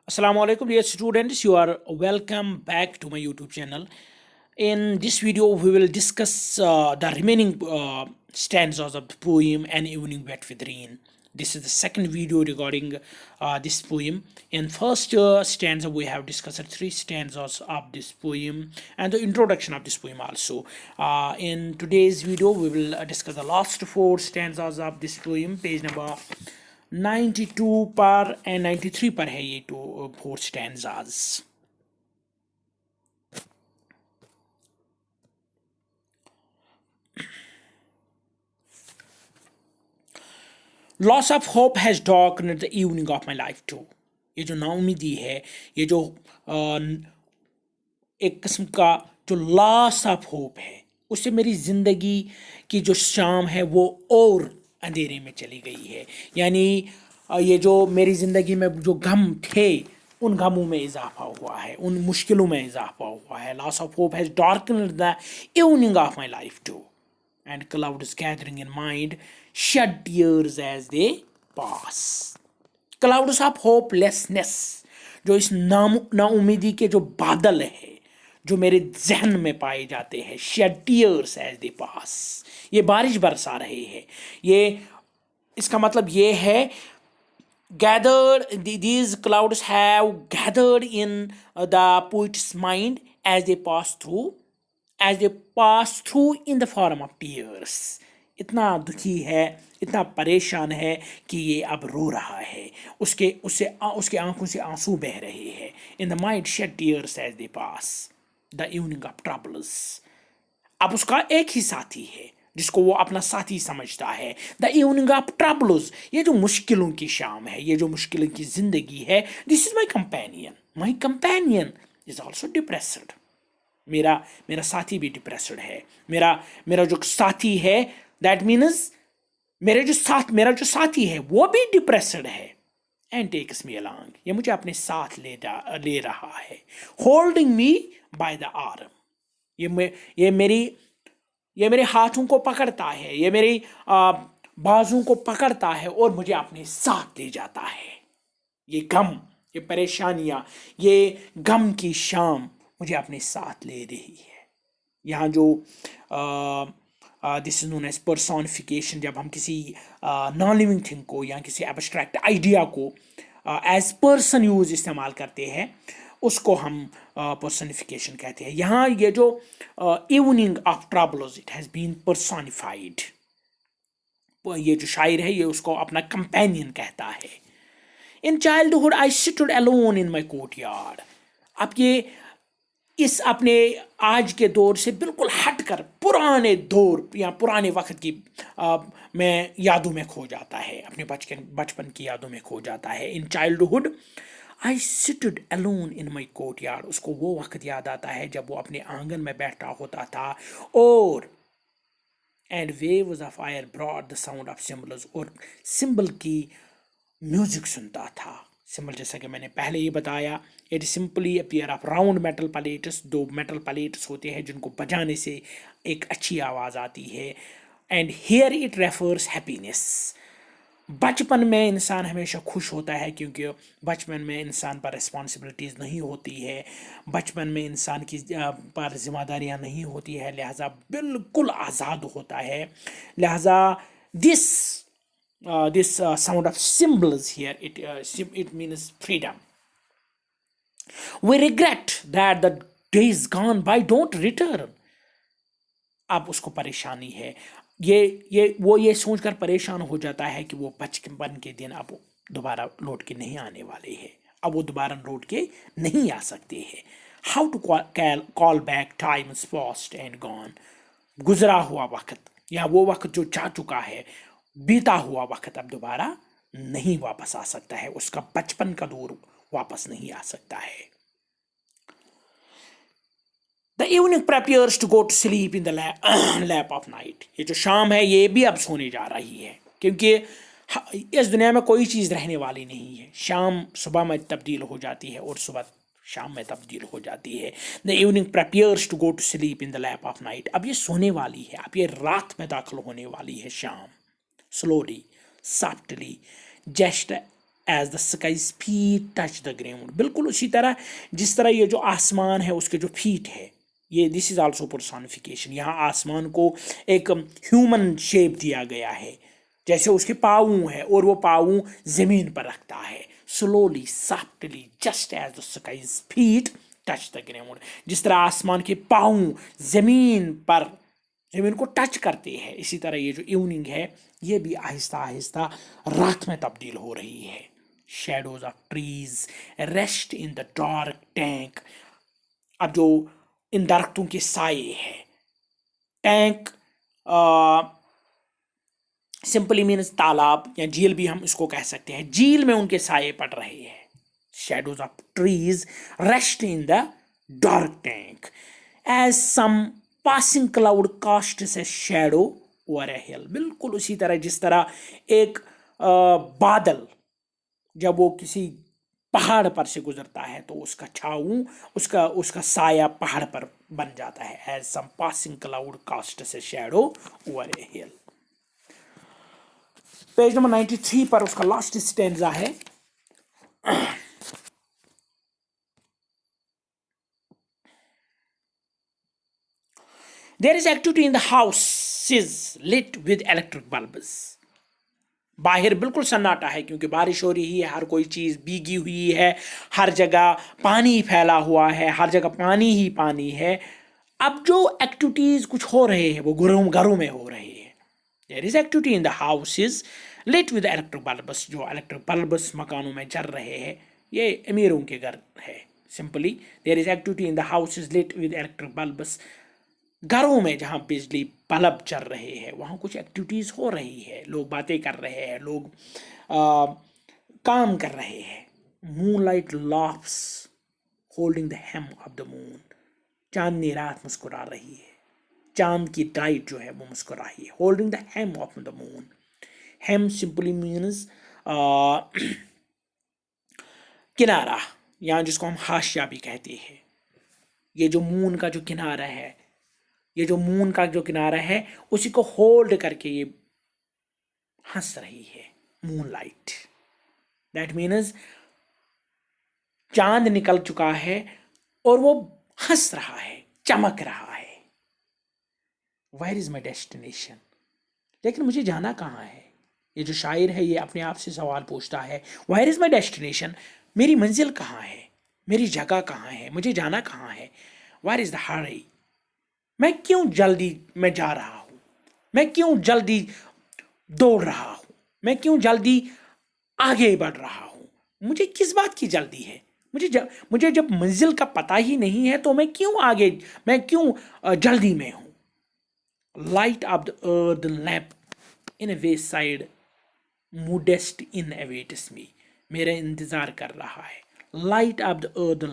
Assalamu alaikum dear students, you are welcome back to my YouTube channel. In this video we will discuss the remaining stanzas of the poem An Evening Wet with Rain. This is the second video regarding this poem. In first stanza we have discussed three stanzas of this poem and the introduction of this poem also. In today's video we will discuss the last four stanzas of this poem. Page number 92 पर and 93 पर है ये two four stanzas. Loss of hope has darkened the evening of my life too. ये जो नाउमीदी है, ये जो एक किस्म का जो लॉस ऑफ होप है, उससे मेरी ज़िंदगी की जो शाम है वो और अंधेरे में चली गई है. यानी ये जो मेरी ज़िंदगी में जो गम थे उन गमों में इजाफा हुआ है, उन मुश्किलों में इजाफा हुआ है. Loss of hope has darkened the evening of my life too and clouds gathering in mind shed tears as they pass. Clouds of hopelessness, जो इस नाउमीदी के जो बादल है जो मेरे जहन में पाए जाते हैं, शेड टीयर्स एज दे पास, ये बारिश बरसा रहे हैं. ये इसका मतलब ये है gathered, these clouds have gathered in the poet's mind as they pass through in the form of tears. इतना दुखी है, इतना परेशान है कि ये अब रो रहा है. उसके आंखों से आंसू बह रहे हैं. In the mind shed tears as they pass the evening of troubles. अब उसका एक ही साथी है जिसको वो अपना साथी समझता है. द इवनिंग ऑफ ट्रबल्स, ये जो मुश्किलों की शाम है, ये जो मुश्किलों की ज़िंदगी है. This is my companion is also depressed. मेरा साथी भी डिप्रेस्ड है. मेरा जो साथी है, दैट मीन्स मेरा जो साथी है वो भी डिप्रेस्ड है. एंड टेक्स मी अलॉन्ग, ये मुझे अपने साथ ले रहा है. Holding me by the arm, ये मेरे हाथों को पकड़ता है, ये मेरी बाजू को पकड़ता है और मुझे अपने साथ ले जाता है. ये गम, ये परेशानियाँ, ये गम की शाम मुझे अपने साथ ले रही है. यहाँ जो this is known as personification. जब हम किसी नॉन लिविंग थिंग को या किसी एब्स्ट्रैक्ट आइडिया को एज पर्सन यूज इस्तेमाल करते हैं, उसको हम पर्सनिफिकेशन कहते हैं. यहाँ ये जो evening of troubles, it has been personified. ये जो शायर है ये उसको अपना कंपेनियन कहता है. In childhood I seated alone in my court yard. अब ये इस अपने आज के दौर से बिल्कुल हट कर पुराने दौर या पुराने वक्त की में यादों में खो जाता है, अपने बचपन की यादों में खो जाता है. In childhood I seated alone in my court yard. उसको वो वक्त याद आता है जब वो अपने आंगन में बैठा होता था और and waves of fire broad the sound of cymbals, और सिंबल की म्यूजिक सुनता था. सिंबल जैसा कि मैंने पहले ही बताया, it simply appear of round metal plates. दो मेटल प्लेट्स होते हैं जिनको बजाने से एक अच्छी आवाज़ आती है. And here it refers happiness. बचपन में इंसान हमेशा खुश होता है क्योंकि बचपन में इंसान पर रिस्पॉन्सिबिलिटीज़ नहीं होती है, बचपन में इंसान की पर जिम्मेदारियां नहीं होती है, लिहाजा बिल्कुल आज़ाद होता है. लिहाजा this sound of cymbals here it means freedom. We regret that the days gone by don't return. अब उसको परेशानी है, ये सोचकर परेशान हो जाता है कि वो बचपन के दिन अब दोबारा लौट के नहीं आने वाले हैं, अब वो दोबारा लौट के नहीं आ सकते हैं. How to call back times past and gone. गुजरा हुआ वक्त या वो वक्त जो जा चुका है, बीता हुआ वक्त अब दोबारा नहीं वापस आ सकता है. उसका बचपन का दौर वापस नहीं आ सकता है. The evening prepares to go to sleep in the lap of night. ये जो शाम है ये भी अब सोने जा रही है क्योंकि इस दुनिया में कोई चीज़ रहने वाली नहीं है. शाम सुबह में तब्दील हो जाती है और सुबह शाम में तब्दील हो जाती है. The evening prepares to go to sleep in the lap of night. अब ये सोने वाली है, अब ये रात में दाखिल होने वाली है शाम. Slowly, softly, just as the skies feet touch the ground, बिल्कुल उसी तरह जिस तरह ये जो आसमान है उसके जो फीट है, ये दिस इज आल्सो पर्सोनिफिकेशन। यहाँ आसमान को एक ह्यूमन शेप दिया गया है, जैसे उसके पाँव है और वो पाँव जमीन पर रखता है, slowly softly just as the skies feet touch the ground, जिस तरह आसमान के पाँव जमीन को टच करते हैं, इसी तरह ये जो इवनिंग है ये भी आहिस्ता आहिस्ता रात में तब्दील हो रही है। Shadows of trees rest in the dark tank, अब जो इन दरख्तों के साए है, टैंक सिंपली मीन्स तालाब या झील भी हम इसको कह सकते हैं, झील में उनके साए पड़ रहे हैं। Shadows of trees rest in the dark tank as some passing cloud casts a shadow over a hill, बिल्कुल उसी तरह जिस तरह एक बादल जब वो किसी पहाड़ पर से गुजरता है तो उसका छाऊ उसका साया पहाड़ पर बन जाता है। As some passing cloud casts a shadow over a hill. Page number 93 पर उसका लास्ट स्टैंजा है। There is activity in the houses lit with electric bulbs. बाहर बिल्कुल सन्नाटा है क्योंकि बारिश हो रही है, हर कोई चीज़ भीगी हुई है, हर जगह पानी फैला हुआ है, हर जगह पानी ही पानी है। अब जो एक्टिविटीज़ कुछ हो रहे हैं वो घरों में हो रहे हैं। There is activity in the houses lit with electric bulbs, जो इलेक्ट्रिक बल्ब्स मकानों में जल रहे हैं, ये अमीरों के घर है। Simply there is activity in the houses lit with electric bulbs, घरों में जहाँ बिजली बल्ब चल रहे हैं वहाँ कुछ एक्टिविटीज़ हो रही है, लोग बातें कर रहे हैं, लोग काम कर रहे हैं। Moonlight laughs holding the hem of the moon, चांदनी रात मुस्कुरा रही है, चांद की लाइट जो है वो मुस्कुरा रही है। Holding the hem of the moon, hem simply means किनारा, यहाँ जिसको हम हाशिया भी कहते हैं। ये जो मून का जो किनारा है, ये जो मून का जो किनारा है उसी को होल्ड करके ये हंस रही है, मून लाइट। दैट मीन्स चांद निकल चुका है और वो हंस रहा है, चमक रहा है। वेयर इज माई डेस्टिनेशन, लेकिन मुझे जाना कहाँ है? ये जो शायर है ये अपने आप से सवाल पूछता है, वेयर इज माई डेस्टिनेशन, मेरी मंजिल कहाँ है, मेरी जगह कहाँ है, मुझे जाना कहाँ है? वेयर इज द हरी, मैं क्यों जल्दी में जा रहा हूँ, मैं क्यों जल्दी दौड़ रहा हूँ, मैं क्यों जल्दी आगे बढ़ रहा हूँ, मुझे किस बात की जल्दी है? मुझे जब मंजिल का पता ही नहीं है तो मैं क्यों जल्दी में हूँ? Light of the earth lamp in a wayside modest inn awaits me, मेरा इंतजार कर रहा है। Light of the earth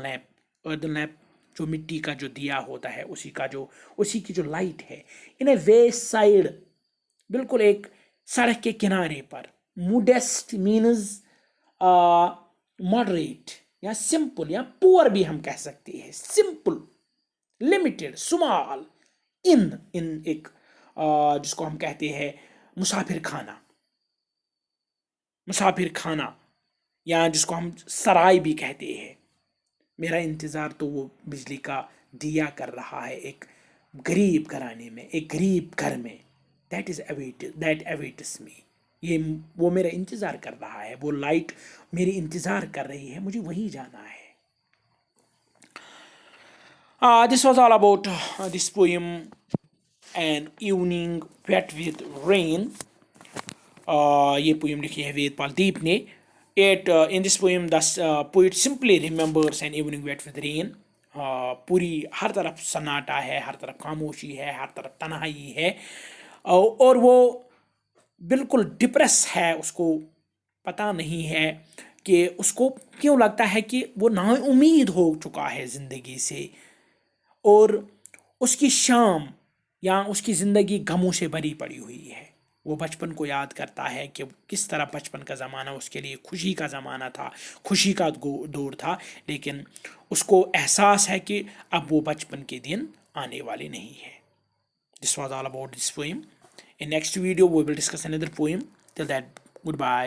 lamp जो मिट्टी का जो दिया होता है उसी की जो लाइट है। इन ए वे साइड, बिल्कुल एक सड़क के किनारे पर। मोडेस्ट मीन्स मॉडरेट या सिंपल या पुअर भी हम कह सकते हैं। सिंपल, लिमिटेड, स्मॉल, इन एक जिसको हम कहते हैं मुसाफिर खाना या जिसको हम सराय भी कहते हैं। मेरा इंतज़ार तो वो बिजली का दिया कर रहा है एक गरीब घराने में, एक गरीब घर में। दैट अवेट्स मी, ये वो मेरा इंतज़ार कर रहा है, वो लाइट मेरी इंतज़ार कर रही है, मुझे वही जाना है। This was all about this poem, An Evening Wet with Rain. ये पोएम लिखी है वेदपाल दीप ने। In this poem the poet simply remembers an evening wet with rain. पूरी हर तरफ सन्नाटा है, हर तरफ खामोशी है, हर तरफ तन्हाई है, और वो बिल्कुल डिप्रेस है। उसको पता नहीं है कि उसको क्यों लगता है कि वो नाउम्मीद हो चुका है ज़िंदगी से, और उसकी शाम या उसकी ज़िंदगी गमों से भरी पड़ी हुई है। वो बचपन को याद करता है कि किस तरह बचपन का ज़माना उसके लिए खुशी का ज़माना था, खुशी का दौर था, लेकिन उसको एहसास है कि अब वो बचपन के दिन आने वाले नहीं है। This was all about this poem. In next video we will discuss another poem. Till that, goodbye.